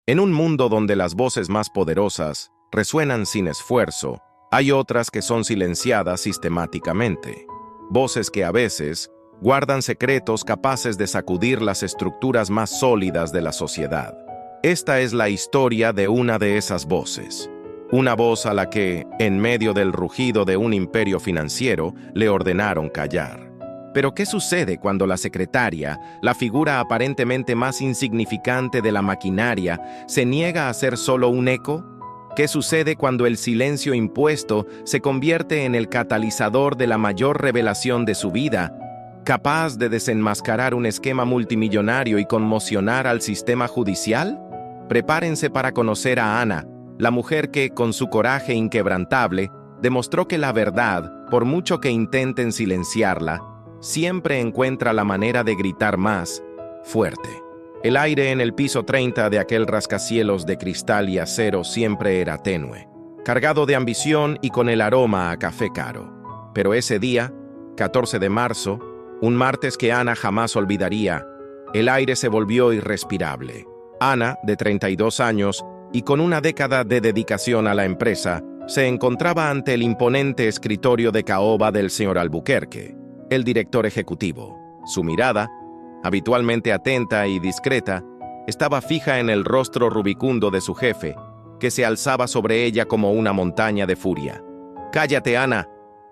En un mundo donde las voces más poderosas resuenan sin esfuerzo, hay otras que son silenciadas sistemáticamente. Voces que a veces guardan secretos capaces de sacudir las estructuras más sólidas de la sociedad. Esta es la historia de una de esas voces. Una voz a la que, en medio del rugido de un imperio financiero, le ordenaron callar. Pero ¿qué sucede cuando la secretaria, la figura aparentemente más insignificante de la maquinaria, se niega a ser solo un eco? ¿Qué sucede cuando el silencio impuesto se convierte en el catalizador de la mayor revelación de su vida, capaz de desenmascarar un esquema multimillonario y conmocionar al sistema judicial? Prepárense para conocer a Ana, la mujer que, con su coraje inquebrantable, demostró que la verdad, por mucho que intenten silenciarla, siempre encuentra la manera de gritar más fuerte. El aire en el piso 30 de aquel rascacielos de cristal y acero siempre era tenue, cargado de ambición y con el aroma a café caro. Pero ese día, 14 de marzo, un martes que Ana jamás olvidaría, el aire se volvió irrespirable. Ana, de 32 años, y con una década de dedicación a la empresa, se encontraba ante el imponente escritorio de caoba del señor Albuquerque, el director ejecutivo. Su mirada, habitualmente atenta y discreta, estaba fija en el rostro rubicundo de su jefe, que se alzaba sobre ella como una montaña de furia. «¡Cállate, Ana!»,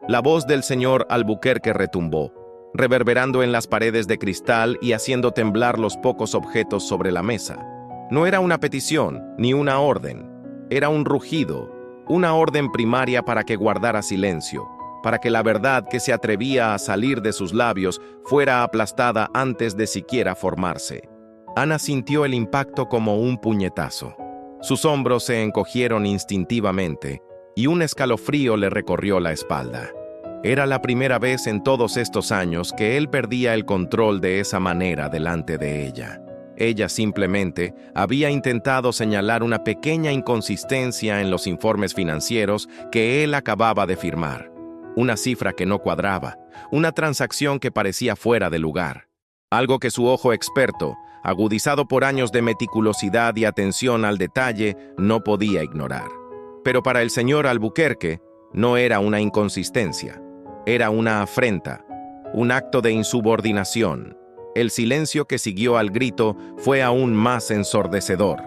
la voz del señor Albuquerque retumbó, reverberando en las paredes de cristal y haciendo temblar los pocos objetos sobre la mesa. No era una petición, ni una orden. Era un rugido, una orden primaria para que guardara silencio, para que la verdad que se atrevía a salir de sus labios fuera aplastada antes de siquiera formarse. Ana sintió el impacto como un puñetazo. Sus hombros se encogieron instintivamente y un escalofrío le recorrió la espalda. Era la primera vez en todos estos años que él perdía el control de esa manera delante de ella. Ella simplemente había intentado señalar una pequeña inconsistencia en los informes financieros que él acababa de firmar. Una cifra que no cuadraba, una transacción que parecía fuera de lugar. Algo que su ojo experto, agudizado por años de meticulosidad y atención al detalle, no podía ignorar. Pero para el señor Albuquerque no era una inconsistencia, era una afrenta, un acto de insubordinación. El silencio que siguió al grito fue aún más ensordecedor.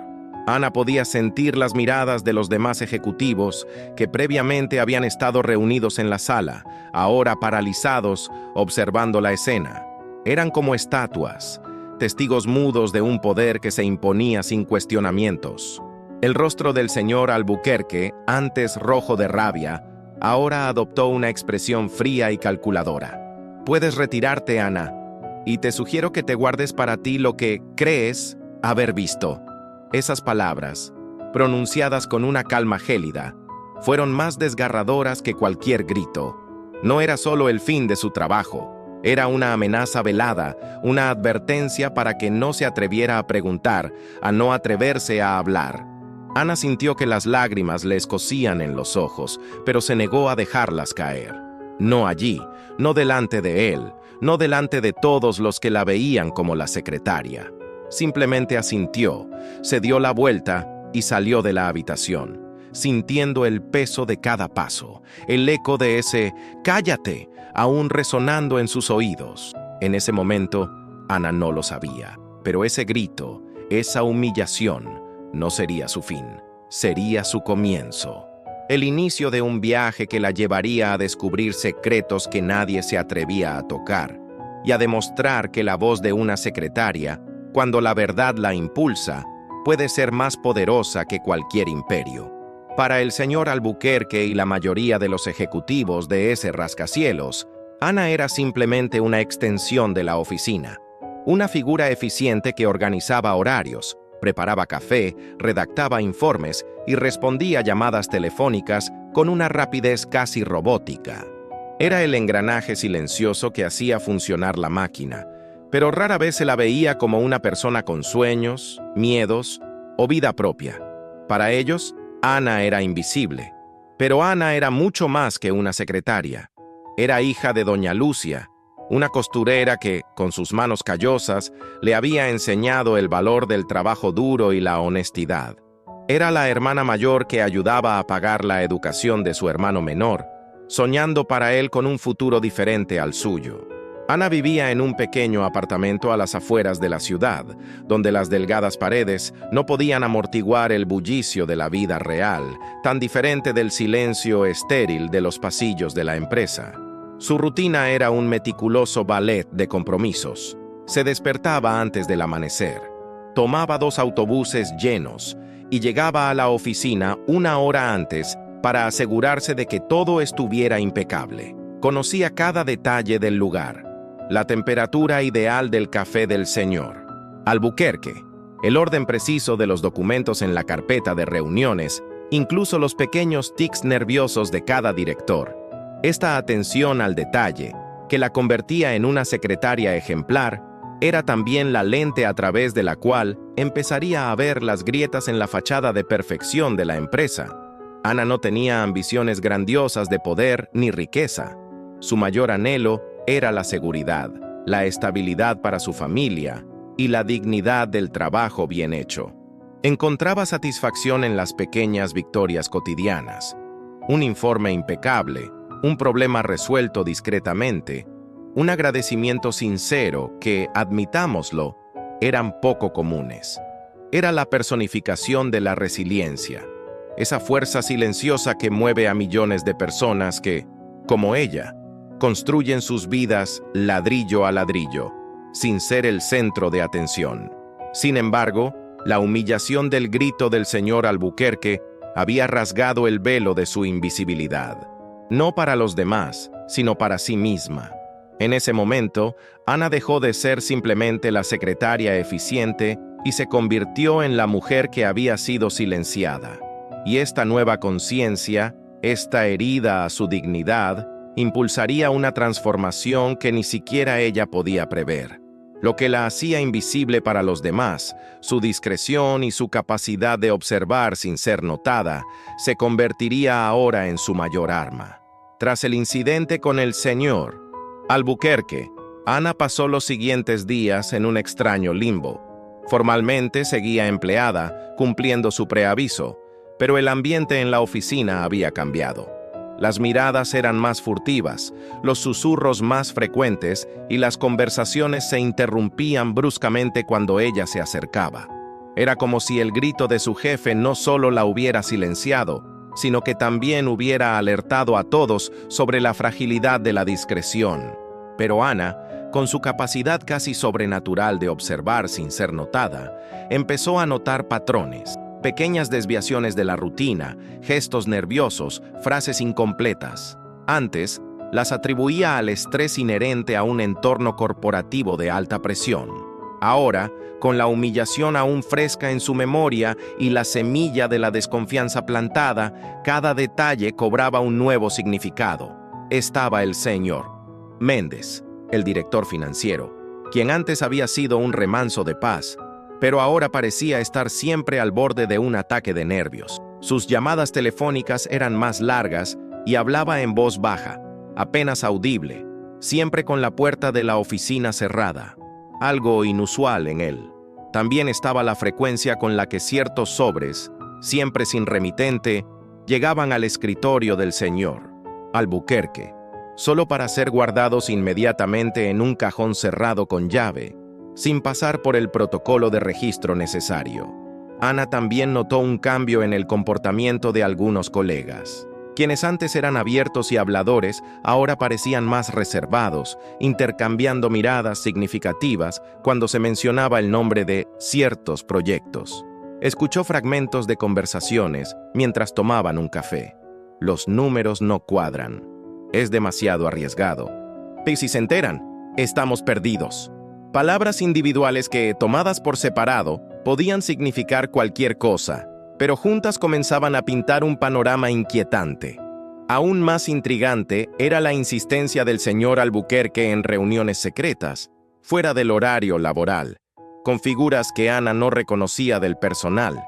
Ana podía sentir las miradas de los demás ejecutivos que previamente habían estado reunidos en la sala, ahora paralizados, observando la escena. Eran como estatuas, testigos mudos de un poder que se imponía sin cuestionamientos. El rostro del señor Albuquerque, antes rojo de rabia, ahora adoptó una expresión fría y calculadora. «Puedes retirarte, Ana, y te sugiero que te guardes para ti lo que crees haber visto». Esas palabras, pronunciadas con una calma gélida, fueron más desgarradoras que cualquier grito. No era solo el fin de su trabajo, era una amenaza velada, una advertencia para que no se atreviera a preguntar, a no atreverse a hablar. Ana sintió que las lágrimas le escocían en los ojos, pero se negó a dejarlas caer. No allí, no delante de él, no delante de todos los que la veían como la secretaria. Simplemente asintió, se dio la vuelta y salió de la habitación, sintiendo el peso de cada paso, el eco de ese «cállate» aún resonando en sus oídos. En ese momento, Ana no lo sabía, pero ese grito, esa humillación, no sería su fin, sería su comienzo. El inicio de un viaje que la llevaría a descubrir secretos que nadie se atrevía a tocar y a demostrar que la voz de una secretaria, cuando la verdad la impulsa, puede ser más poderosa que cualquier imperio. Para el señor Albuquerque y la mayoría de los ejecutivos de ese rascacielos, Ana era simplemente una extensión de la oficina, una figura eficiente que organizaba horarios, preparaba café, redactaba informes y respondía llamadas telefónicas con una rapidez casi robótica. Era el engranaje silencioso que hacía funcionar la máquina, pero rara vez se la veía como una persona con sueños, miedos o vida propia. Para ellos, Ana era invisible, pero Ana era mucho más que una secretaria. Era hija de doña Lucia, una costurera que, con sus manos callosas, le había enseñado el valor del trabajo duro y la honestidad. Era la hermana mayor que ayudaba a pagar la educación de su hermano menor, soñando para él con un futuro diferente al suyo. Ana vivía en un pequeño apartamento a las afueras de la ciudad, donde las delgadas paredes no podían amortiguar el bullicio de la vida real, tan diferente del silencio estéril de los pasillos de la empresa. Su rutina era un meticuloso ballet de compromisos. Se despertaba antes del amanecer, tomaba 2 autobuses llenos y llegaba a la oficina 1 hora antes para asegurarse de que todo estuviera impecable. Conocía cada detalle del lugar. La temperatura ideal del café del señor Albuquerque, el orden preciso de los documentos en la carpeta de reuniones, incluso los pequeños tics nerviosos de cada director. Esta atención al detalle, que la convertía en una secretaria ejemplar, era también la lente a través de la cual empezaría a ver las grietas en la fachada de perfección de la empresa. Ana no tenía ambiciones grandiosas de poder ni riqueza. Su mayor anhelo era la seguridad, la estabilidad para su familia y la dignidad del trabajo bien hecho. Encontraba satisfacción en las pequeñas victorias cotidianas. Un informe impecable, un problema resuelto discretamente, un agradecimiento sincero que, admitámoslo, eran poco comunes. Era la personificación de la resiliencia, esa fuerza silenciosa que mueve a millones de personas que, como ella, construyen sus vidas ladrillo a ladrillo, sin ser el centro de atención. Sin embargo, la humillación del grito del señor Albuquerque había rasgado el velo de su invisibilidad, no para los demás, sino para sí misma. En ese momento, Ana dejó de ser simplemente la secretaria eficiente y se convirtió en la mujer que había sido silenciada. Y esta nueva conciencia, esta herida a su dignidad, impulsaría una transformación que ni siquiera ella podía prever. Lo que la hacía invisible para los demás, su discreción y su capacidad de observar sin ser notada, se convertiría ahora en su mayor arma. Tras el incidente con el señor Albuquerque, Ana pasó los siguientes días en un extraño limbo. Formalmente seguía empleada, cumpliendo su preaviso, pero el ambiente en la oficina había cambiado. Las miradas eran más furtivas, los susurros más frecuentes y las conversaciones se interrumpían bruscamente cuando ella se acercaba. Era como si el grito de su jefe no solo la hubiera silenciado, sino que también hubiera alertado a todos sobre la fragilidad de la discreción. Pero Ana, con su capacidad casi sobrenatural de observar sin ser notada, empezó a notar patrones. Pequeñas desviaciones de la rutina, gestos nerviosos, frases incompletas. Antes, las atribuía al estrés inherente a un entorno corporativo de alta presión. Ahora, con la humillación aún fresca en su memoria y la semilla de la desconfianza plantada, cada detalle cobraba un nuevo significado. Estaba el señor Méndez, el director financiero, quien antes había sido un remanso de paz, pero ahora parecía estar siempre al borde de un ataque de nervios. Sus llamadas telefónicas eran más largas y hablaba en voz baja, apenas audible, siempre con la puerta de la oficina cerrada, algo inusual en él. También estaba la frecuencia con la que ciertos sobres, siempre sin remitente, llegaban al escritorio del señor Albuquerque, solo para ser guardados inmediatamente en un cajón cerrado con llave, sin pasar por el protocolo de registro necesario. Ana también notó un cambio en el comportamiento de algunos colegas. Quienes antes eran abiertos y habladores, ahora parecían más reservados, intercambiando miradas significativas cuando se mencionaba el nombre de ciertos proyectos. Escuchó fragmentos de conversaciones mientras tomaban un café. Los números no cuadran. Es demasiado arriesgado. Y si se enteran, estamos perdidos. Palabras individuales que, tomadas por separado, podían significar cualquier cosa, pero juntas comenzaban a pintar un panorama inquietante. Aún más intrigante era la insistencia del señor Albuquerque en reuniones secretas, fuera del horario laboral, con figuras que Ana no reconocía del personal,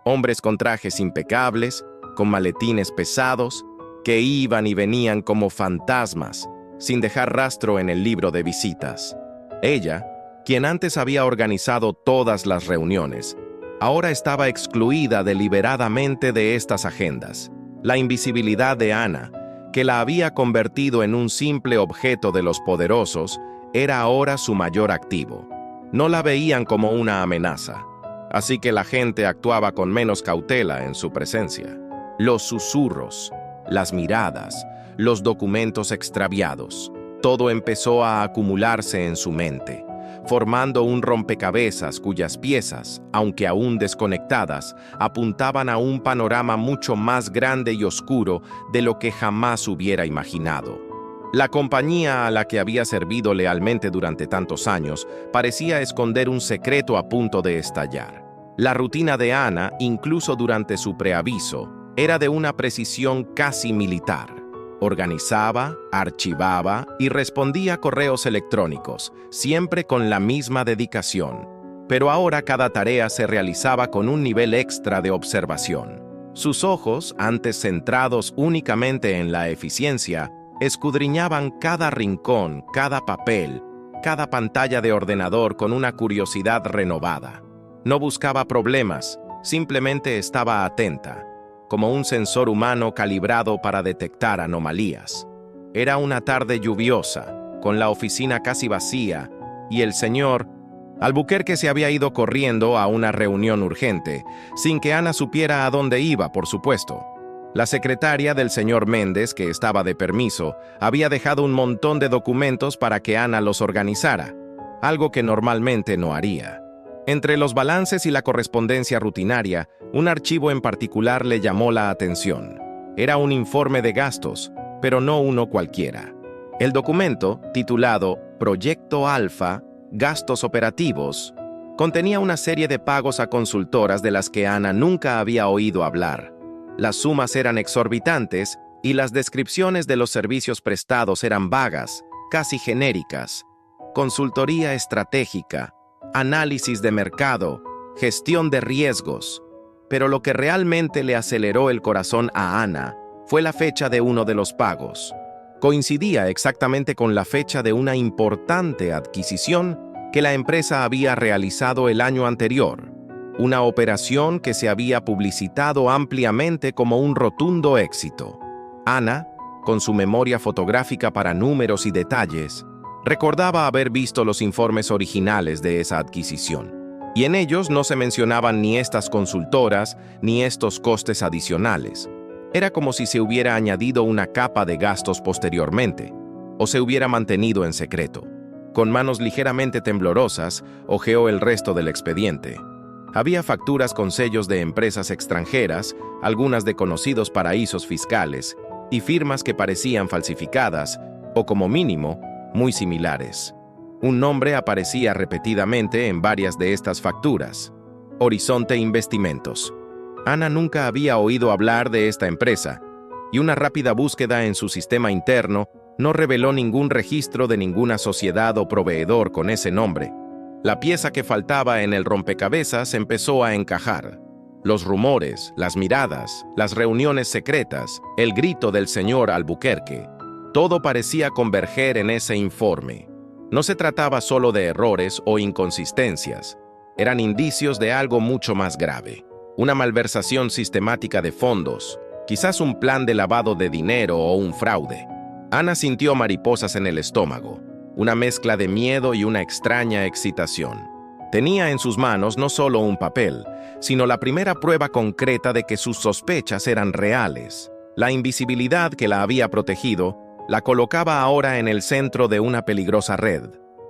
hombres con trajes impecables, con maletines pesados, que iban y venían como fantasmas, sin dejar rastro en el libro de visitas. Ella, quien antes había organizado todas las reuniones, ahora estaba excluida deliberadamente de estas agendas. La invisibilidad de Ana, que la había convertido en un simple objeto de los poderosos, era ahora su mayor activo. No la veían como una amenaza, así que la gente actuaba con menos cautela en su presencia. Los susurros, las miradas, los documentos extraviados, todo empezó a acumularse en su mente, formando un rompecabezas cuyas piezas, aunque aún desconectadas, apuntaban a un panorama mucho más grande y oscuro de lo que jamás hubiera imaginado. La compañía a la que había servido lealmente durante tantos años parecía esconder un secreto a punto de estallar. La rutina de Ana, incluso durante su preaviso, era de una precisión casi militar. Organizaba, archivaba y respondía a correos electrónicos, siempre con la misma dedicación. Pero ahora cada tarea se realizaba con un nivel extra de observación. Sus ojos, antes centrados únicamente en la eficiencia, escudriñaban cada rincón, cada papel, cada pantalla de ordenador con una curiosidad renovada. No buscaba problemas, simplemente estaba atenta, como un sensor humano calibrado para detectar anomalías. Era una tarde lluviosa, con la oficina casi vacía, y el señor Albuquerque se había ido corriendo a una reunión urgente, sin que Ana supiera a dónde iba, por supuesto. La secretaria del señor Méndez, que estaba de permiso, había dejado un montón de documentos para que Ana los organizara, algo que normalmente no haría. Entre los balances y la correspondencia rutinaria, un archivo en particular le llamó la atención. Era un informe de gastos, pero no uno cualquiera. El documento, titulado Proyecto Alfa, Gastos Operativos, contenía una serie de pagos a consultoras de las que Ana nunca había oído hablar. Las sumas eran exorbitantes y las descripciones de los servicios prestados eran vagas, casi genéricas. Consultoría estratégica, análisis de mercado, gestión de riesgos. Pero lo que realmente le aceleró el corazón a Ana fue la fecha de uno de los pagos. Coincidía exactamente con la fecha de una importante adquisición que la empresa había realizado el año anterior, una operación que se había publicitado ampliamente como un rotundo éxito. Ana, con su memoria fotográfica para números y detalles, recordaba haber visto los informes originales de esa adquisición, y en ellos no se mencionaban ni estas consultoras ni estos costes adicionales. Era como si se hubiera añadido una capa de gastos posteriormente, o se hubiera mantenido en secreto. Con manos ligeramente temblorosas, hojeó el resto del expediente. Había facturas con sellos de empresas extranjeras, algunas de conocidos paraísos fiscales, y firmas que parecían falsificadas, o como mínimo, muy similares. Un nombre aparecía repetidamente en varias de estas facturas: Horizonte Investimentos. Ana nunca había oído hablar de esta empresa, y una rápida búsqueda en su sistema interno no reveló ningún registro de ninguna sociedad o proveedor con ese nombre. La pieza que faltaba en el rompecabezas empezó a encajar. Los rumores, las miradas, las reuniones secretas, el grito del señor Albuquerque, todo parecía converger en ese informe. No se trataba solo de errores o inconsistencias, eran indicios de algo mucho más grave. Una malversación sistemática de fondos, quizás un plan de lavado de dinero o un fraude. Ana sintió mariposas en el estómago, una mezcla de miedo y una extraña excitación. Tenía en sus manos no solo un papel, sino la primera prueba concreta de que sus sospechas eran reales. La invisibilidad que la había protegido la colocaba ahora en el centro de una peligrosa red.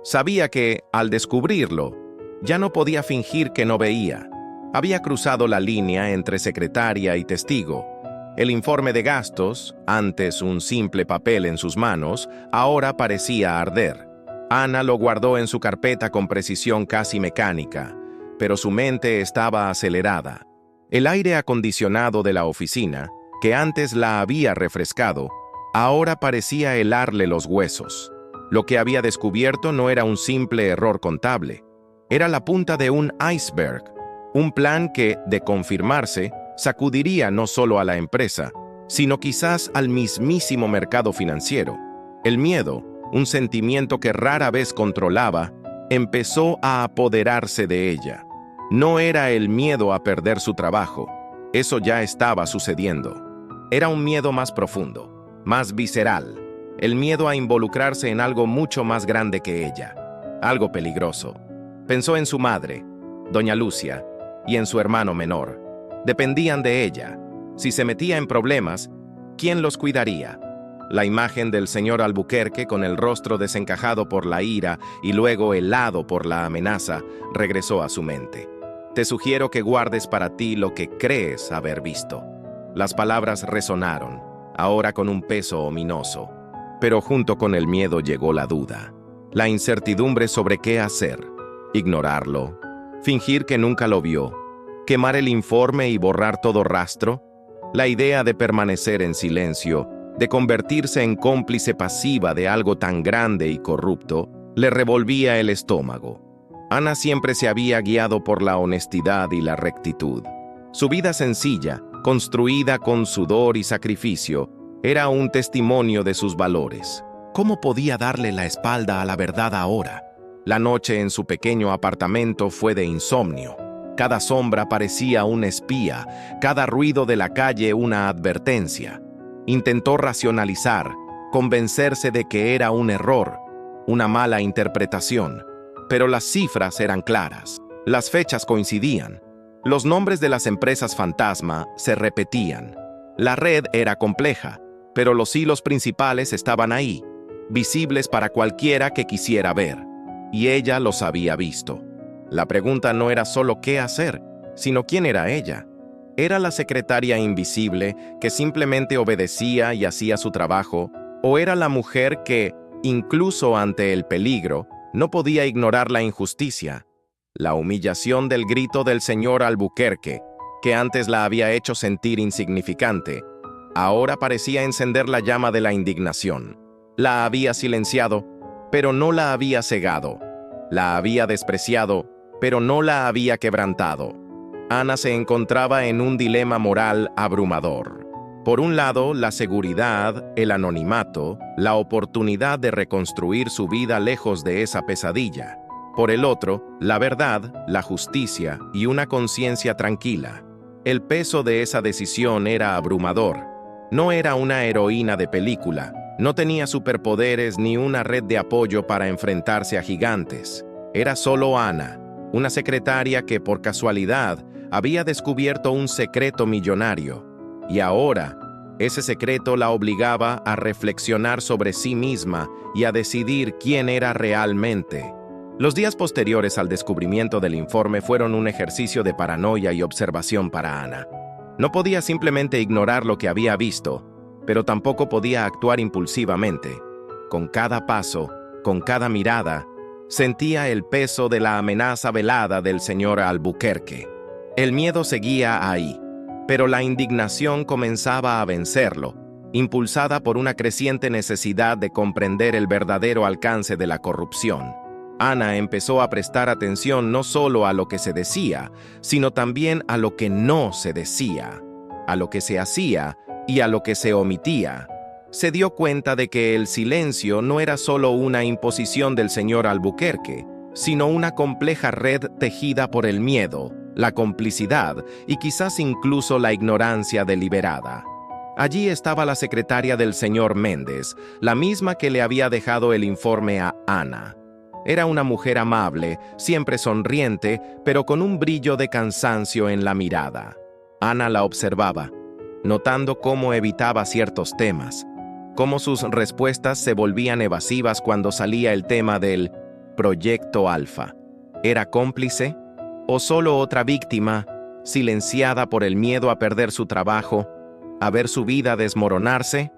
Sabía que, al descubrirlo, ya no podía fingir que no veía. Había cruzado la línea entre secretaria y testigo. El informe de gastos, antes un simple papel en sus manos, ahora parecía arder. Ana lo guardó en su carpeta con precisión casi mecánica, pero su mente estaba acelerada. El aire acondicionado de la oficina, que antes la había refrescado, ahora parecía helarle los huesos. Lo que había descubierto no era un simple error contable. Era la punta de un iceberg, un plan que, de confirmarse, sacudiría no solo a la empresa, sino quizás al mismísimo mercado financiero. El miedo, un sentimiento que rara vez controlaba, empezó a apoderarse de ella. No era el miedo a perder su trabajo, eso ya estaba sucediendo. Era un miedo más profundo, más visceral, el miedo a involucrarse en algo mucho más grande que ella, algo peligroso. Pensó en su madre, doña Lucia, y en su hermano menor. Dependían de ella. Si se metía en problemas, ¿quién los cuidaría? La imagen del señor Albuquerque, con el rostro desencajado por la ira y luego helado por la amenaza, regresó a su mente. Te sugiero que guardes para ti lo que crees haber visto. Las palabras resonaron, ahora con un peso ominoso. Pero junto con el miedo llegó la duda, la incertidumbre sobre qué hacer. Ignorarlo, fingir que nunca lo vio, quemar el informe y borrar todo rastro. La idea de permanecer en silencio, de convertirse en cómplice pasiva de algo tan grande y corrupto, le revolvía el estómago. Ana siempre se había guiado por la honestidad y la rectitud. Su vida sencilla, construida con sudor y sacrificio, era un testimonio de sus valores. ¿Cómo podía darle la espalda a la verdad ahora? La noche en su pequeño apartamento fue de insomnio. Cada sombra parecía un espía, cada ruido de la calle una advertencia. Intentó racionalizar, convencerse de que era un error, una mala interpretación. Pero las cifras eran claras, las fechas coincidían, los nombres de las empresas fantasma se repetían. La red era compleja, pero los hilos principales estaban ahí, visibles para cualquiera que quisiera ver, y ella los había visto. La pregunta no era solo qué hacer, sino quién era ella. ¿Era la secretaria invisible que simplemente obedecía y hacía su trabajo? ¿O era la mujer que, incluso ante el peligro, no podía ignorar la injusticia? La humillación del grito del señor Albuquerque, que antes la había hecho sentir insignificante, ahora parecía encender la llama de la indignación. La había silenciado, pero no la había cegado. La había despreciado, pero no la había quebrantado. Ana se encontraba en un dilema moral abrumador. Por un lado, la seguridad, el anonimato, la oportunidad de reconstruir su vida lejos de esa pesadilla. Por el otro, la verdad, la justicia y una conciencia tranquila. El peso de esa decisión era abrumador. No era una heroína de película, no tenía superpoderes ni una red de apoyo para enfrentarse a gigantes. Era solo Ana, una secretaria que por casualidad había descubierto un secreto millonario. Y ahora, ese secreto la obligaba a reflexionar sobre sí misma y a decidir quién era realmente. Los días posteriores al descubrimiento del informe fueron un ejercicio de paranoia y observación para Ana. No podía simplemente ignorar lo que había visto, pero tampoco podía actuar impulsivamente. Con cada paso, con cada mirada, sentía el peso de la amenaza velada del señor Albuquerque. El miedo seguía ahí, pero la indignación comenzaba a vencerlo, impulsada por una creciente necesidad de comprender el verdadero alcance de la corrupción. Ana empezó a prestar atención no solo a lo que se decía, sino también a lo que no se decía, a lo que se hacía y a lo que se omitía. Se dio cuenta de que el silencio no era solo una imposición del señor Albuquerque, sino una compleja red tejida por el miedo, la complicidad y quizás incluso la ignorancia deliberada. Allí estaba la secretaria del señor Méndez, la misma que le había dejado el informe a Ana. Era una mujer amable, siempre sonriente, pero con un brillo de cansancio en la mirada. Ana la observaba, notando cómo evitaba ciertos temas, cómo sus respuestas se volvían evasivas cuando salía el tema del Proyecto Alfa. ¿Era cómplice? ¿O solo otra víctima, silenciada por el miedo a perder su trabajo, a ver su vida desmoronarse?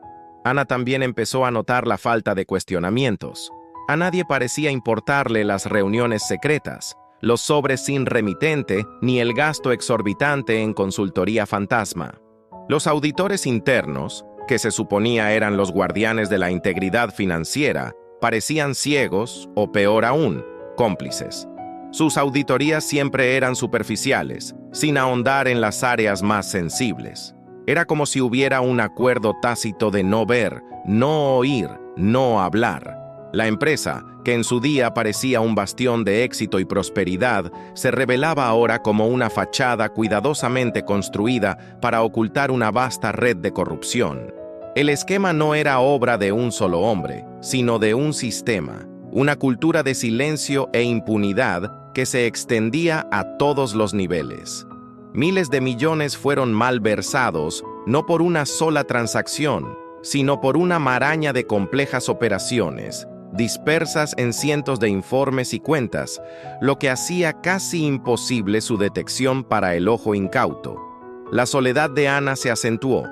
Ana también empezó a notar la falta de cuestionamientos. A nadie parecía importarle las reuniones secretas, los sobres sin remitente, ni el gasto exorbitante en consultoría fantasma. Los auditores internos, que se suponía eran los guardianes de la integridad financiera, parecían ciegos o, peor aún, cómplices. Sus auditorías siempre eran superficiales, sin ahondar en las áreas más sensibles. Era como si hubiera un acuerdo tácito de no ver, no oír, no hablar. La empresa, que en su día parecía un bastión de éxito y prosperidad, se revelaba ahora como una fachada cuidadosamente construida para ocultar una vasta red de corrupción. El esquema no era obra de un solo hombre, sino de un sistema, una cultura de silencio e impunidad que se extendía a todos los niveles. Miles de millones fueron malversados, no por una sola transacción, sino por una maraña de complejas operaciones, dispersas en cientos de informes y cuentas, lo que hacía casi imposible su detección para el ojo incauto. La soledad de Ana se acentuó.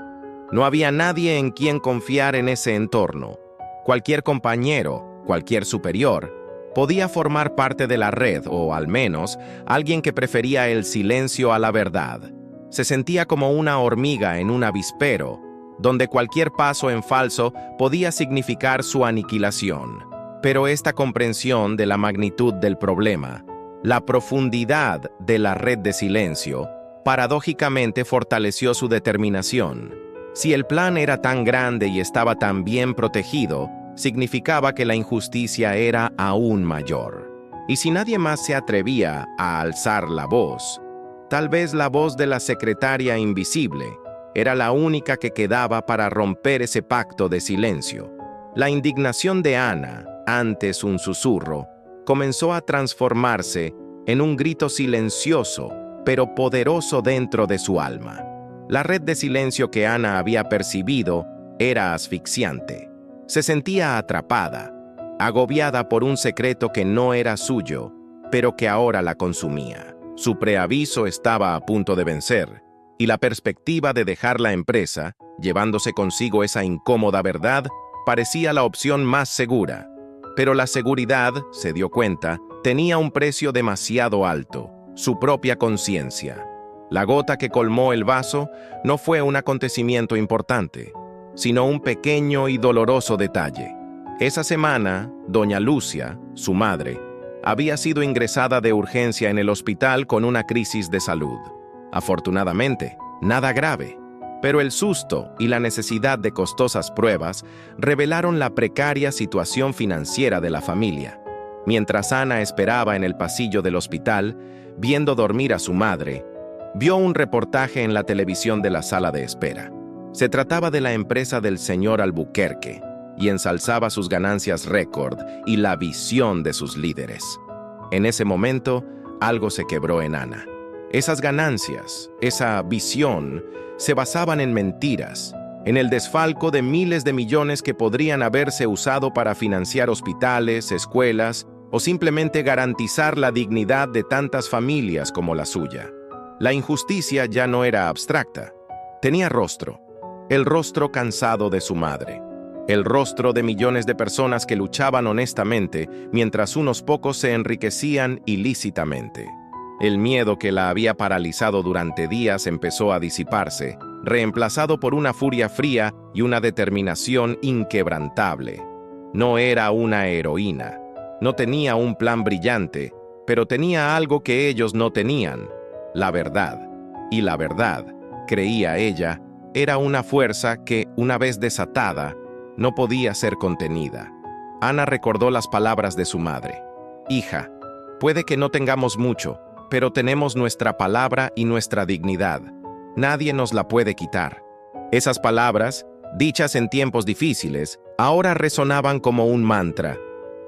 No había nadie en quien confiar en ese entorno. Cualquier compañero, cualquier superior, podía formar parte de la red, o al menos, alguien que prefería el silencio a la verdad. Se sentía como una hormiga en un avispero, donde cualquier paso en falso podía significar su aniquilación. Pero esta comprensión de la magnitud del problema, la profundidad de la red de silencio, paradójicamente fortaleció su determinación. Si el plan era tan grande y estaba tan bien protegido, significaba que la injusticia era aún mayor. Y si nadie más se atrevía a alzar la voz, tal vez la voz de la secretaria invisible era la única que quedaba para romper ese pacto de silencio. La indignación de Ana, antes un susurro, comenzó a transformarse en un grito silencioso, pero poderoso dentro de su alma. La red de silencio que Ana había percibido era asfixiante. Se sentía atrapada, agobiada por un secreto que no era suyo, pero que ahora la consumía. Su preaviso estaba a punto de vencer, y la perspectiva de dejar la empresa, llevándose consigo esa incómoda verdad, parecía la opción más segura. Pero la seguridad, se dio cuenta, tenía un precio demasiado alto, su propia conciencia. La gota que colmó el vaso no fue un acontecimiento importante, sino un pequeño y doloroso detalle. Esa semana, doña Lucia, su madre, había sido ingresada de urgencia en el hospital con una crisis de salud. Afortunadamente, nada grave, pero el susto y la necesidad de costosas pruebas revelaron la precaria situación financiera de la familia. Mientras Ana esperaba en el pasillo del hospital, viendo dormir a su madre, vio un reportaje en la televisión de la sala de espera. Se trataba de la empresa del señor Albuquerque y ensalzaba sus ganancias récord y la visión de sus líderes. En ese momento, algo se quebró en Ana. Esas ganancias, esa visión, se basaban en mentiras, en el desfalco de miles de millones que podrían haberse usado para financiar hospitales, escuelas o simplemente garantizar la dignidad de tantas familias como la suya. La injusticia ya no era abstracta. Tenía rostro, el rostro cansado de su madre, el rostro de millones de personas que luchaban honestamente mientras unos pocos se enriquecían ilícitamente. El miedo que la había paralizado durante días empezó a disiparse, reemplazado por una furia fría y una determinación inquebrantable. No era una heroína, no tenía un plan brillante, pero tenía algo que ellos no tenían: la verdad. Y la verdad, creía ella, era una fuerza que, una vez desatada, no podía ser contenida. Ana recordó las palabras de su madre. «Hija, puede que no tengamos mucho, pero tenemos nuestra palabra y nuestra dignidad. Nadie nos la puede quitar». Esas palabras, dichas en tiempos difíciles, ahora resonaban como un mantra.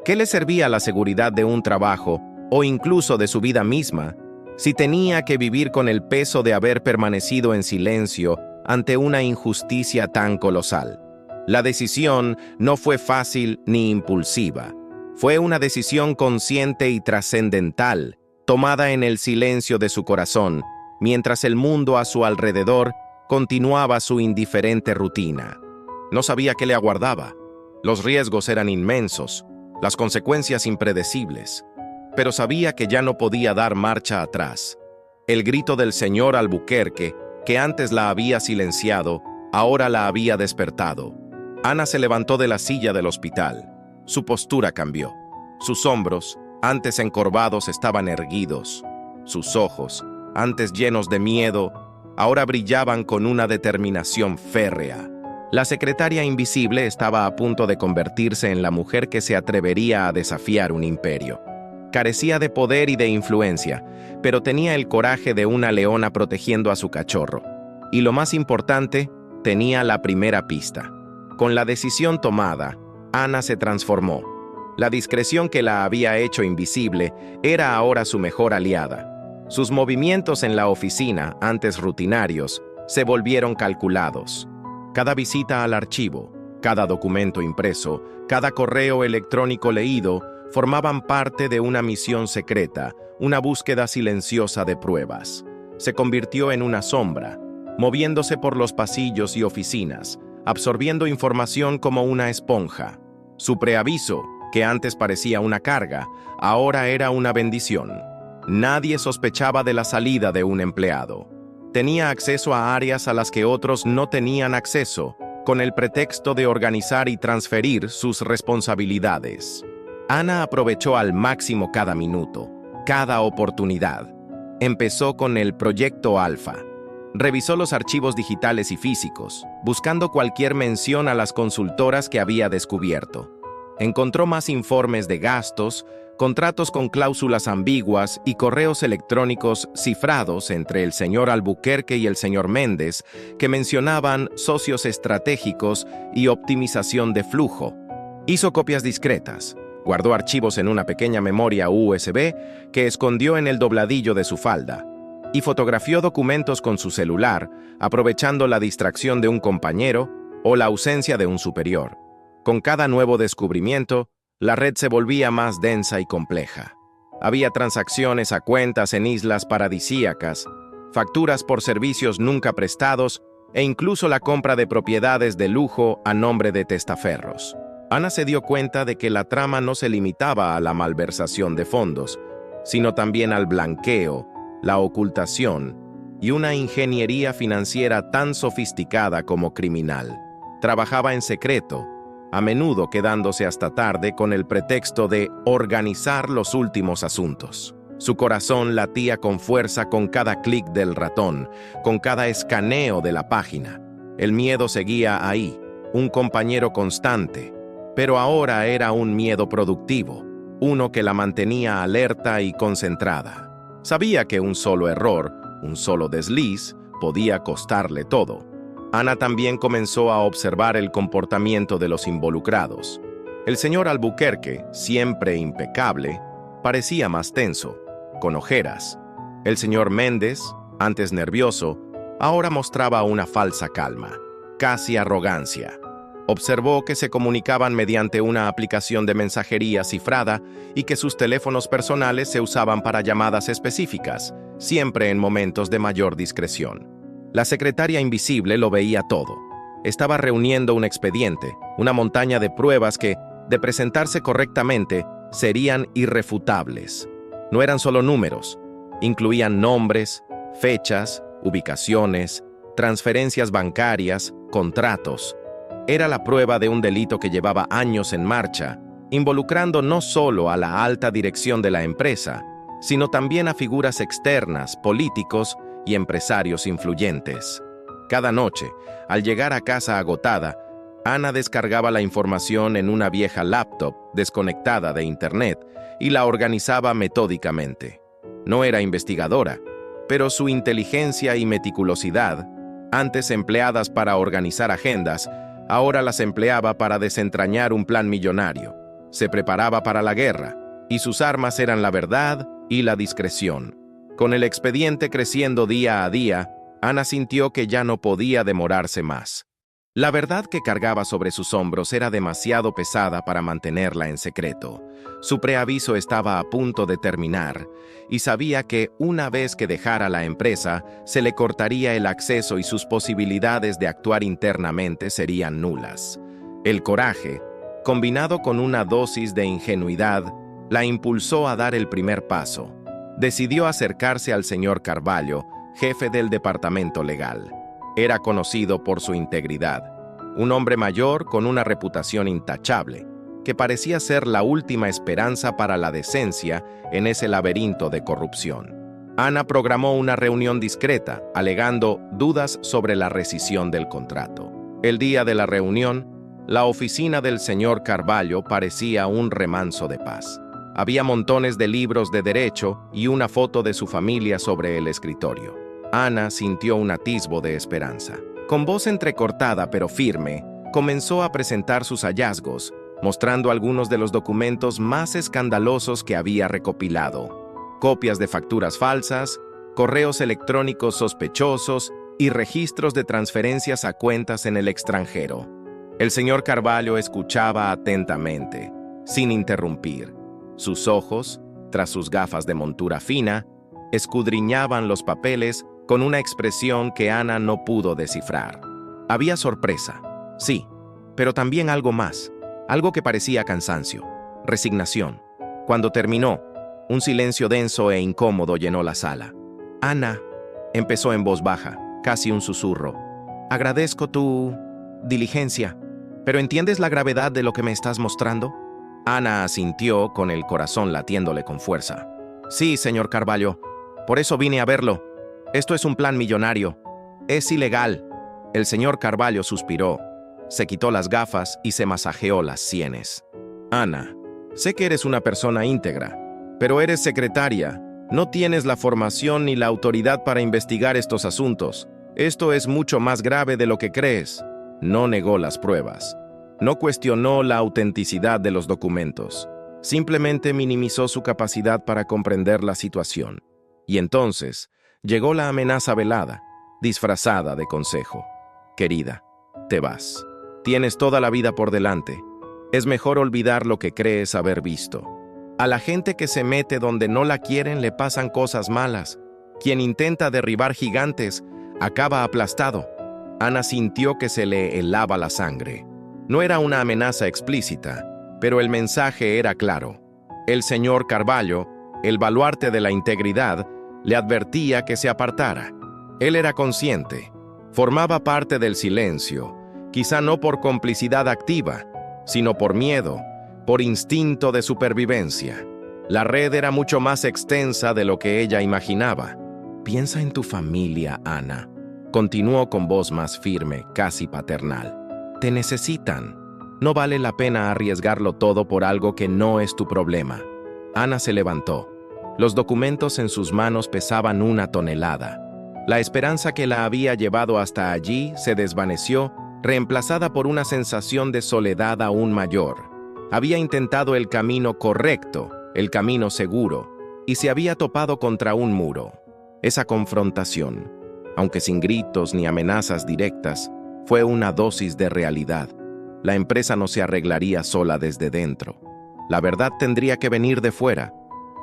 ¿Qué le servía la seguridad de un trabajo, o incluso de su vida misma, si tenía que vivir con el peso de haber permanecido en silencio ante una injusticia tan colosal? La decisión no fue fácil ni impulsiva. Fue una decisión consciente y trascendental, tomada en el silencio de su corazón, mientras el mundo a su alrededor continuaba su indiferente rutina. No sabía qué le aguardaba. Los riesgos eran inmensos, las consecuencias impredecibles, pero sabía que ya no podía dar marcha atrás. El grito del señor Albuquerque, que antes la había silenciado, ahora la había despertado. Ana se levantó de la silla del hospital. Su postura cambió. Sus hombros, antes encorvados, estaban erguidos. Sus ojos, antes llenos de miedo, ahora brillaban con una determinación férrea. La secretaria invisible estaba a punto de convertirse en la mujer que se atrevería a desafiar un imperio. Carecía de poder y de influencia, pero tenía el coraje de una leona protegiendo a su cachorro. Y lo más importante, tenía la primera pista. Con la decisión tomada, Ana se transformó. La discreción que la había hecho invisible era ahora su mejor aliada. Sus movimientos en la oficina, antes rutinarios, se volvieron calculados. Cada visita al archivo, cada documento impreso, cada correo electrónico leído, formaban parte de una misión secreta, una búsqueda silenciosa de pruebas. Se convirtió en una sombra, moviéndose por los pasillos y oficinas, absorbiendo información como una esponja. Su preaviso, que antes parecía una carga, ahora era una bendición. Nadie sospechaba de la salida de un empleado. Tenía acceso a áreas a las que otros no tenían acceso, con el pretexto de organizar y transferir sus responsabilidades. Ana aprovechó al máximo cada minuto, cada oportunidad. Empezó con el Proyecto Alfa. Revisó los archivos digitales y físicos, buscando cualquier mención a las consultoras que había descubierto. Encontró más informes de gastos, contratos con cláusulas ambiguas y correos electrónicos cifrados entre el señor Albuquerque y el señor Méndez que mencionaban socios estratégicos y optimización de flujo. Hizo copias discretas, guardó archivos en una pequeña memoria USB que escondió en el dobladillo de su falda y fotografió documentos con su celular, aprovechando la distracción de un compañero o la ausencia de un superior. Con cada nuevo descubrimiento, la red se volvía más densa y compleja. Había transacciones a cuentas en islas paradisíacas, facturas por servicios nunca prestados e incluso la compra de propiedades de lujo a nombre de testaferros. Ana se dio cuenta de que la trama no se limitaba a la malversación de fondos, sino también al blanqueo, la ocultación y una ingeniería financiera tan sofisticada como criminal. Trabajaba en secreto, a menudo quedándose hasta tarde con el pretexto de organizar los últimos asuntos. Su corazón latía con fuerza con cada clic del ratón, con cada escaneo de la página. El miedo seguía ahí, un compañero constante, pero ahora era un miedo productivo, uno que la mantenía alerta y concentrada. Sabía que un solo error, un solo desliz, podía costarle todo. Ana también comenzó a observar el comportamiento de los involucrados. El señor Albuquerque, siempre impecable, parecía más tenso, con ojeras. El señor Méndez, antes nervioso, ahora mostraba una falsa calma, casi arrogancia. Observó que se comunicaban mediante una aplicación de mensajería cifrada y que sus teléfonos personales se usaban para llamadas específicas, siempre en momentos de mayor discreción. La secretaria invisible lo veía todo. Estaba reuniendo un expediente, una montaña de pruebas que, de presentarse correctamente, serían irrefutables. No eran solo números, incluían nombres, fechas, ubicaciones, transferencias bancarias, contratos. Era la prueba de un delito que llevaba años en marcha, involucrando no solo a la alta dirección de la empresa, sino también a figuras externas, políticos y empresarios influyentes. Cada noche, al llegar a casa agotada, Ana descargaba la información en una vieja laptop desconectada de Internet y la organizaba metódicamente. No era investigadora, pero su inteligencia y meticulosidad, antes empleadas para organizar agendas, ahora las empleaba para desentrañar un plan millonario. Se preparaba para la guerra, y sus armas eran la verdad y la discreción. Con el expediente creciendo día a día, Ana sintió que ya no podía demorarse más. La verdad que cargaba sobre sus hombros era demasiado pesada para mantenerla en secreto. Su preaviso estaba a punto de terminar, y sabía que una vez que dejara la empresa, se le cortaría el acceso y sus posibilidades de actuar internamente serían nulas. El coraje, combinado con una dosis de ingenuidad, la impulsó a dar el primer paso. Decidió acercarse al señor Carvalho, jefe del departamento legal. Era conocido por su integridad, un hombre mayor con una reputación intachable, que parecía ser la última esperanza para la decencia en ese laberinto de corrupción. Ana programó una reunión discreta, alegando dudas sobre la rescisión del contrato. El día de la reunión, la oficina del señor Carvalho parecía un remanso de paz. Había montones de libros de derecho y una foto de su familia sobre el escritorio. Ana sintió un atisbo de esperanza. Con voz entrecortada pero firme, comenzó a presentar sus hallazgos, mostrando algunos de los documentos más escandalosos que había recopilado: copias de facturas falsas, correos electrónicos sospechosos y registros de transferencias a cuentas en el extranjero. El señor Carvalho escuchaba atentamente, sin interrumpir. Sus ojos, tras sus gafas de montura fina, escudriñaban los papeles con una expresión que Ana no pudo descifrar. Había sorpresa, sí, pero también algo más, algo que parecía cansancio, resignación. Cuando terminó, un silencio denso e incómodo llenó la sala. Ana, empezó en voz baja, casi un susurro. Agradezco tu diligencia, pero ¿entiendes la gravedad de lo que me estás mostrando? Ana asintió con el corazón latiéndole con fuerza. Sí, señor Carvalho, por eso vine a verlo. Esto es un plan millonario. Es ilegal. El señor Carvalho suspiró, se quitó las gafas y se masajeó las sienes. Ana, sé que eres una persona íntegra, pero eres secretaria. No tienes la formación ni la autoridad para investigar estos asuntos. Esto es mucho más grave de lo que crees. No negó las pruebas. No cuestionó la autenticidad de los documentos. Simplemente minimizó su capacidad para comprender la situación. Y entonces llegó la amenaza velada, disfrazada de consejo. Querida, te vas. Tienes toda la vida por delante. Es mejor olvidar lo que crees haber visto. A la gente que se mete donde no la quieren le pasan cosas malas. Quien intenta derribar gigantes acaba aplastado. Ana sintió que se le helaba la sangre. No era una amenaza explícita, pero el mensaje era claro. El señor Carvalho, el baluarte de la integridad, le advertía que se apartara. Él era consciente. Formaba parte del silencio, quizá no por complicidad activa, sino por miedo, por instinto de supervivencia. La red era mucho más extensa de lo que ella imaginaba. Piensa en tu familia, Ana. Continuó con voz más firme, casi paternal. Te necesitan. No vale la pena arriesgarlo todo por algo que no es tu problema. Ana se levantó. Los documentos en sus manos pesaban 1 tonelada. La esperanza que la había llevado hasta allí se desvaneció, reemplazada por una sensación de soledad aún mayor. Había intentado el camino correcto, el camino seguro, y se había topado contra un muro. Esa confrontación, aunque sin gritos ni amenazas directas, fue una dosis de realidad. La empresa no se arreglaría sola desde dentro. La verdad tendría que venir de fuera,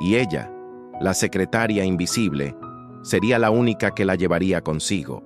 y ella, la secretaria invisible, sería la única que la llevaría consigo.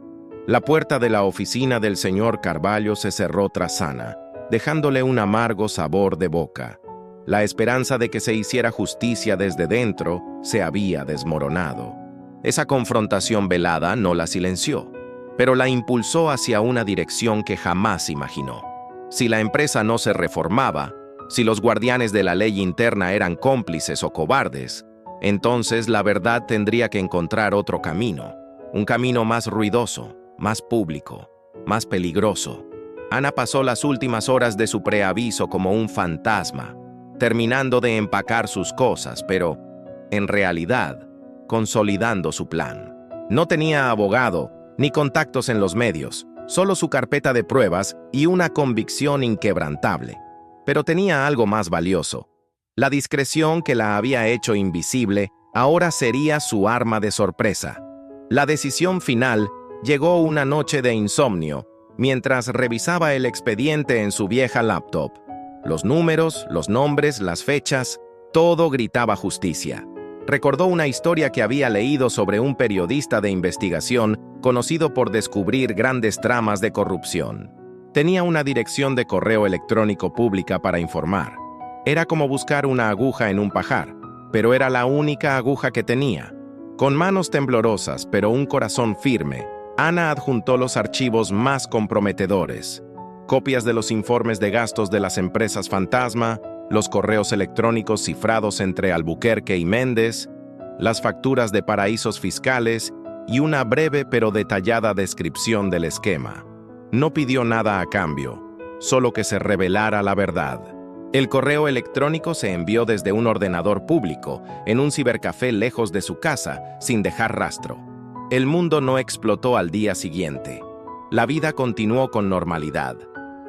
La puerta de la oficina del señor Carvalho se cerró tras Ana, dejándole un amargo sabor de boca. La esperanza de que se hiciera justicia desde dentro se había desmoronado. Esa confrontación velada no la silenció, pero la impulsó hacia una dirección que jamás imaginó. Si la empresa no se reformaba, si los guardianes de la ley interna eran cómplices o cobardes, entonces la verdad tendría que encontrar otro camino, un camino más ruidoso, más público, más peligroso. Ana pasó las últimas horas de su preaviso como un fantasma, terminando de empacar sus cosas, pero, en realidad, consolidando su plan. No tenía abogado, ni contactos en los medios, solo su carpeta de pruebas y una convicción inquebrantable. Pero tenía algo más valioso. La discreción que la había hecho invisible ahora sería su arma de sorpresa. La decisión final llegó una noche de insomnio, mientras revisaba el expediente en su vieja laptop. Los números, los nombres, las fechas, todo gritaba justicia. Recordó una historia que había leído sobre un periodista de investigación conocido por descubrir grandes tramas de corrupción. Tenía una dirección de correo electrónico pública para informar. Era como buscar una aguja en un pajar, pero era la única aguja que tenía. Con manos temblorosas, pero un corazón firme, Ana adjuntó los archivos más comprometedores: copias de los informes de gastos de las empresas fantasma, los correos electrónicos cifrados entre Albuquerque y Méndez, las facturas de paraísos fiscales y una breve pero detallada descripción del esquema. No pidió nada a cambio, solo que se revelara la verdad. El correo electrónico se envió desde un ordenador público, en un cibercafé lejos de su casa, sin dejar rastro. El mundo no explotó al día siguiente. La vida continuó con normalidad.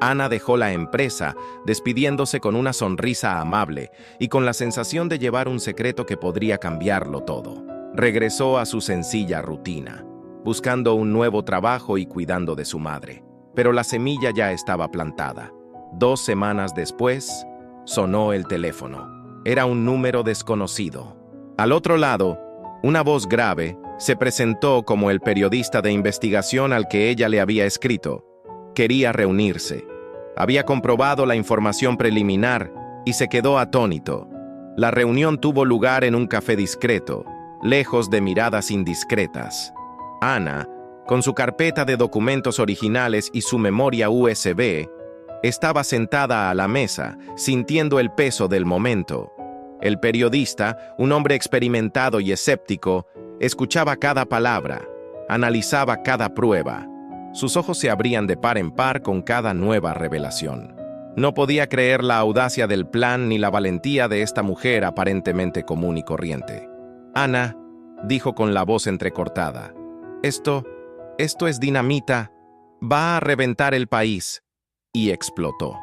Ana dejó la empresa, despidiéndose con una sonrisa amable y con la sensación de llevar un secreto que podría cambiarlo todo. Regresó a su sencilla rutina, buscando un nuevo trabajo y cuidando de su madre. Pero la semilla ya estaba plantada. 2 semanas después, sonó el teléfono. Era un número desconocido. Al otro lado, una voz grave se presentó como el periodista de investigación al que ella le había escrito. Quería reunirse. Había comprobado la información preliminar y se quedó atónito. La reunión tuvo lugar en un café discreto, lejos de miradas indiscretas. Ana, con su carpeta de documentos originales y su memoria USB, estaba sentada a la mesa, sintiendo el peso del momento. El periodista, un hombre experimentado y escéptico, escuchaba cada palabra, analizaba cada prueba. Sus ojos se abrían de par en par con cada nueva revelación. No podía creer la audacia del plan ni la valentía de esta mujer aparentemente común y corriente. Ana, dijo con la voz entrecortada, Esto es dinamita, va a reventar el país. Y explotó.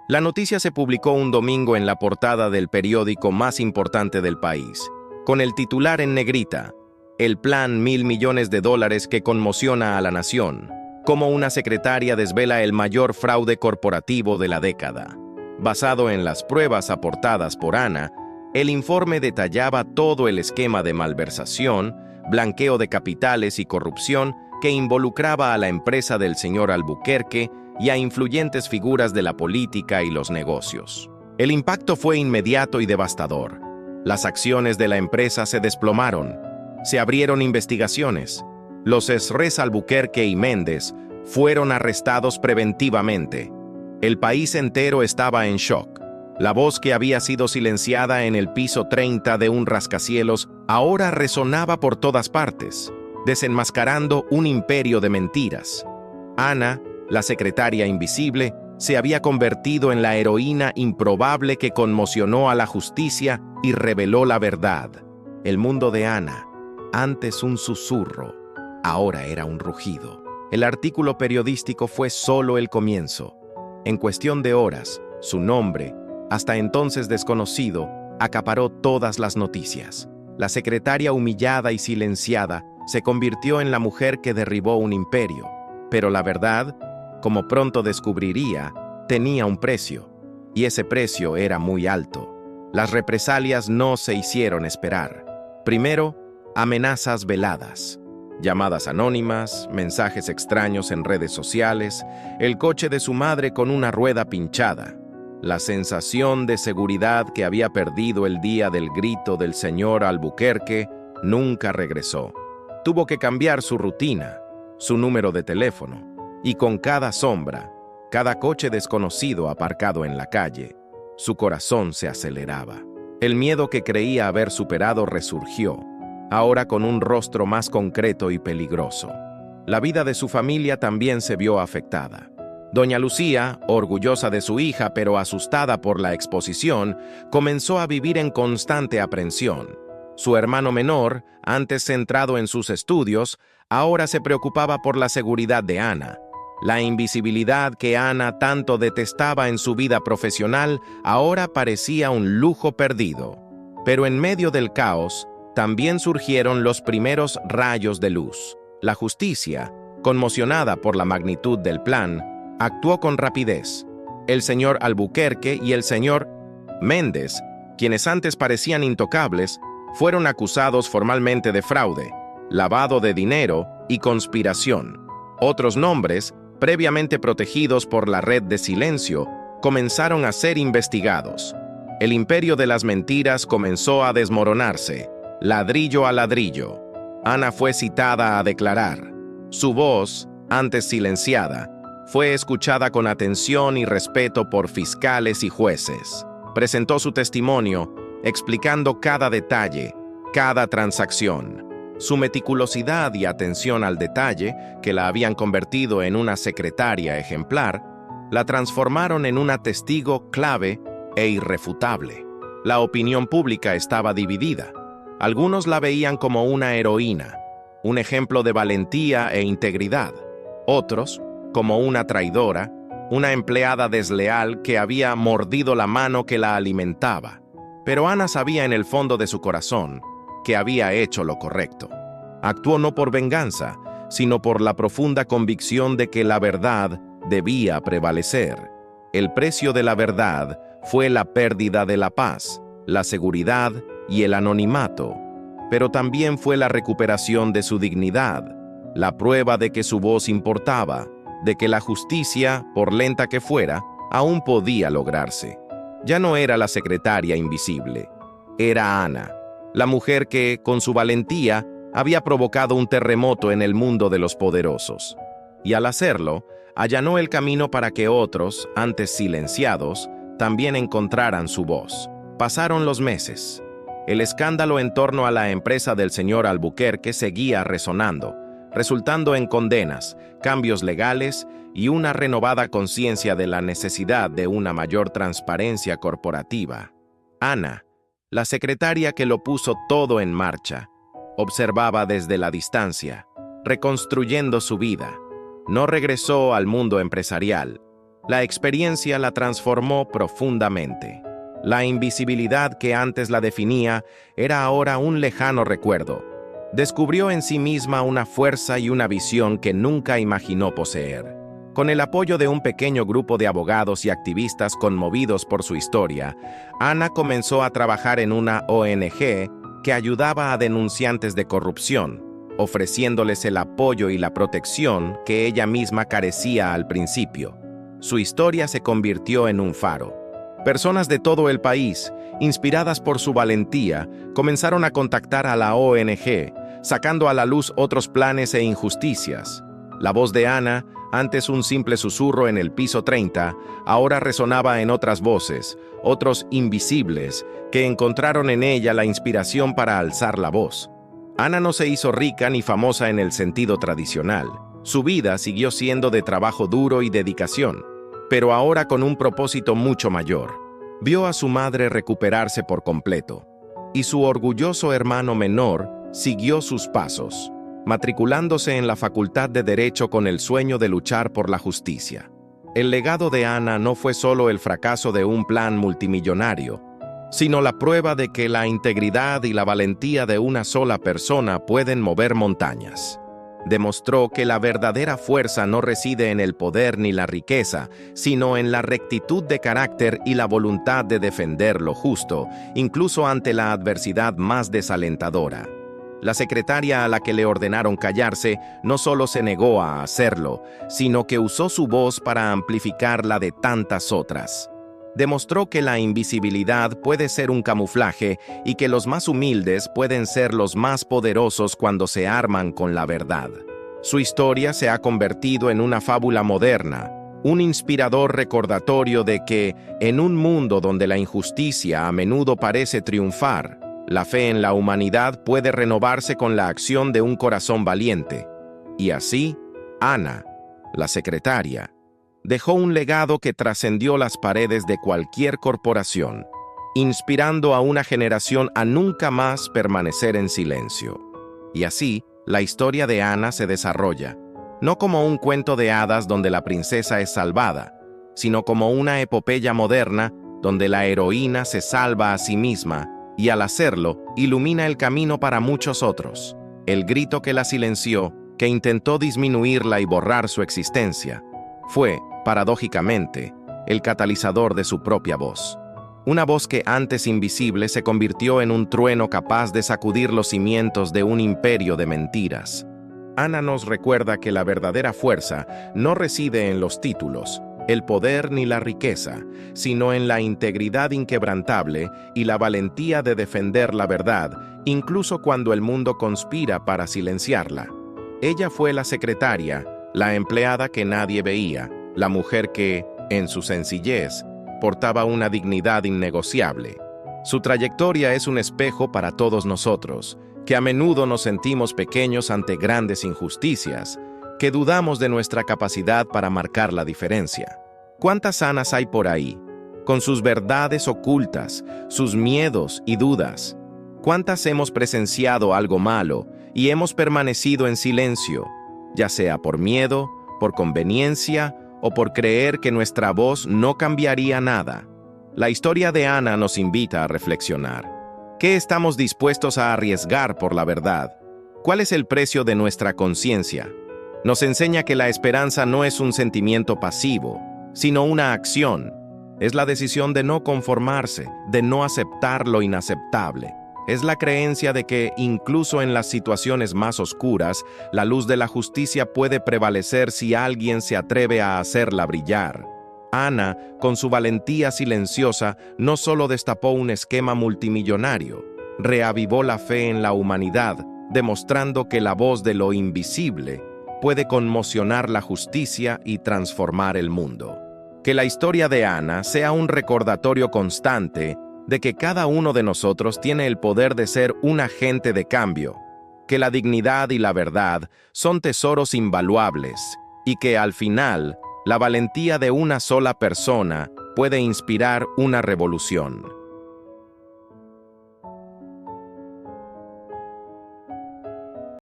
La noticia se publicó un domingo en la portada del periódico más importante del país, con el titular en negrita, El plan $1.000 millones que conmociona a la nación, como una secretaria desvela el mayor fraude corporativo de la década. Basado en las pruebas aportadas por Ana, el informe detallaba todo el esquema de malversación, blanqueo de capitales y corrupción que involucraba a la empresa del señor Albuquerque y a influyentes figuras de la política y los negocios. El impacto fue inmediato y devastador. Las acciones de la empresa se desplomaron. Se abrieron investigaciones. Los exres Albuquerque y Méndez fueron arrestados preventivamente. El país entero estaba en shock. La voz que había sido silenciada en el piso 30 de un rascacielos ahora resonaba por todas partes, desenmascarando un imperio de mentiras. Ana, la secretaria invisible, se había convertido en la heroína improbable que conmocionó a la justicia y reveló la verdad. El mundo de Ana, antes un susurro, ahora era un rugido. El artículo periodístico fue solo el comienzo. En cuestión de horas, su nombre, hasta entonces desconocido, acaparó todas las noticias. La secretaria humillada y silenciada se convirtió en la mujer que derribó un imperio. Pero la verdad, como pronto descubriría, tenía un precio, y ese precio era muy alto. Las represalias no se hicieron esperar. Primero, amenazas veladas, llamadas anónimas, mensajes extraños en redes sociales, el coche de su madre con una rueda pinchada. La sensación de seguridad que había perdido el día del grito del señor Albuquerque nunca regresó. Tuvo que cambiar su rutina, su número de teléfono, y con cada sombra, cada coche desconocido aparcado en la calle, su corazón se aceleraba. El miedo que creía haber superado resurgió, ahora con un rostro más concreto y peligroso. La vida de su familia también se vio afectada. Doña Lucía, orgullosa de su hija pero asustada por la exposición, comenzó a vivir en constante aprensión. Su hermano menor, antes centrado en sus estudios, ahora se preocupaba por la seguridad de Ana. La invisibilidad que Ana tanto detestaba en su vida profesional ahora parecía un lujo perdido. Pero en medio del caos, también surgieron los primeros rayos de luz. La justicia, conmocionada por la magnitud del plan, actuó con rapidez. El señor Albuquerque y el señor Méndez, quienes antes parecían intocables, fueron acusados formalmente de fraude, lavado de dinero y conspiración. Otros nombres, previamente protegidos por la red de silencio, comenzaron a ser investigados. El imperio de las mentiras comenzó a desmoronarse, ladrillo a ladrillo. Ana fue citada a declarar. Su voz, antes silenciada, fue escuchada con atención y respeto por fiscales y jueces. Presentó su testimonio, explicando cada detalle, cada transacción. Su meticulosidad y atención al detalle, que la habían convertido en una secretaria ejemplar, la transformaron en una testigo clave e irrefutable. La opinión pública estaba dividida. Algunos la veían como una heroína, un ejemplo de valentía e integridad. Otros, como una traidora, una empleada desleal que había mordido la mano que la alimentaba. Pero Ana sabía en el fondo de su corazón que había hecho lo correcto. Actuó no por venganza, sino por la profunda convicción de que la verdad debía prevalecer. El precio de la verdad fue la pérdida de la paz, la seguridad y el anonimato, pero también fue la recuperación de su dignidad, la prueba de que su voz importaba, de que la justicia, por lenta que fuera, aún podía lograrse. Ya no era la secretaria invisible, era Ana, la mujer que, con su valentía, había provocado un terremoto en el mundo de los poderosos. Y al hacerlo, allanó el camino para que otros, antes silenciados, también encontraran su voz. Pasaron los meses. El escándalo en torno a la empresa del señor Albuquerque seguía resonando, resultando en condenas, cambios legales y una renovada conciencia de la necesidad de una mayor transparencia corporativa. Ana, la secretaria que lo puso todo en marcha, observaba desde la distancia, reconstruyendo su vida. No regresó al mundo empresarial. La experiencia la transformó profundamente. La invisibilidad que antes la definía era ahora un lejano recuerdo. Descubrió en sí misma una fuerza y una visión que nunca imaginó poseer. Con el apoyo de un pequeño grupo de abogados y activistas conmovidos por su historia, Ana comenzó a trabajar en una ONG que ayudaba a denunciantes de corrupción, ofreciéndoles el apoyo y la protección que ella misma carecía al principio. Su historia se convirtió en un faro. Personas de todo el país, inspiradas por su valentía, comenzaron a contactar a la ONG, sacando a la luz otros planes e injusticias. La voz de Ana, antes un simple susurro en el piso 30, ahora resonaba en otras voces, otros invisibles, que encontraron en ella la inspiración para alzar la voz. Ana no se hizo rica ni famosa en el sentido tradicional. Su vida siguió siendo de trabajo duro y dedicación, pero ahora con un propósito mucho mayor. Vio a su madre recuperarse por completo, y su orgulloso hermano menor siguió sus pasos, matriculándose en la Facultad de Derecho con el sueño de luchar por la justicia. El legado de Ana no fue solo el fracaso de un plan multimillonario, sino la prueba de que la integridad y la valentía de una sola persona pueden mover montañas. Demostró que la verdadera fuerza no reside en el poder ni la riqueza, sino en la rectitud de carácter y la voluntad de defender lo justo, incluso ante la adversidad más desalentadora. La secretaria a la que le ordenaron callarse no solo se negó a hacerlo, sino que usó su voz para amplificar la de tantas otras. Demostró que la invisibilidad puede ser un camuflaje y que los más humildes pueden ser los más poderosos cuando se arman con la verdad. Su historia se ha convertido en una fábula moderna, un inspirador recordatorio de que, en un mundo donde la injusticia a menudo parece triunfar, la fe en la humanidad puede renovarse con la acción de un corazón valiente. Y así, Ana, la secretaria, dejó un legado que trascendió las paredes de cualquier corporación, inspirando a una generación a nunca más permanecer en silencio. Y así, la historia de Ana se desarrolla, no como un cuento de hadas donde la princesa es salvada, sino como una epopeya moderna donde la heroína se salva a sí misma y al hacerlo ilumina el camino para muchos otros. El grito que la silenció, que intentó disminuirla y borrar su existencia, fue, paradójicamente, el catalizador de su propia voz. Una voz que antes invisible se convirtió en un trueno capaz de sacudir los cimientos de un imperio de mentiras. Ana nos recuerda que la verdadera fuerza no reside en los títulos, el poder ni la riqueza, sino en la integridad inquebrantable y la valentía de defender la verdad, incluso cuando el mundo conspira para silenciarla. Ella fue la secretaria, la empleada que nadie veía, la mujer que, en su sencillez, portaba una dignidad innegociable. Su trayectoria es un espejo para todos nosotros, que a menudo nos sentimos pequeños ante grandes injusticias, que dudamos de nuestra capacidad para marcar la diferencia. ¿Cuántas Anas hay por ahí, con sus verdades ocultas, sus miedos y dudas? ¿Cuántas hemos presenciado algo malo y hemos permanecido en silencio, ya sea por miedo, por conveniencia o por creer que nuestra voz no cambiaría nada? La historia de Ana nos invita a reflexionar. ¿Qué estamos dispuestos a arriesgar por la verdad? ¿Cuál es el precio de nuestra conciencia? Nos enseña que la esperanza no es un sentimiento pasivo, sino una acción. Es la decisión de no conformarse, de no aceptar lo inaceptable. Es la creencia de que, incluso en las situaciones más oscuras, la luz de la justicia puede prevalecer si alguien se atreve a hacerla brillar. Ana, con su valentía silenciosa, no solo destapó un esquema multimillonario, reavivó la fe en la humanidad, demostrando que la voz de lo invisible puede conmocionar la justicia y transformar el mundo. Que la historia de Ana sea un recordatorio constante de que cada uno de nosotros tiene el poder de ser un agente de cambio, que la dignidad y la verdad son tesoros invaluables y que al final, la valentía de una sola persona puede inspirar una revolución.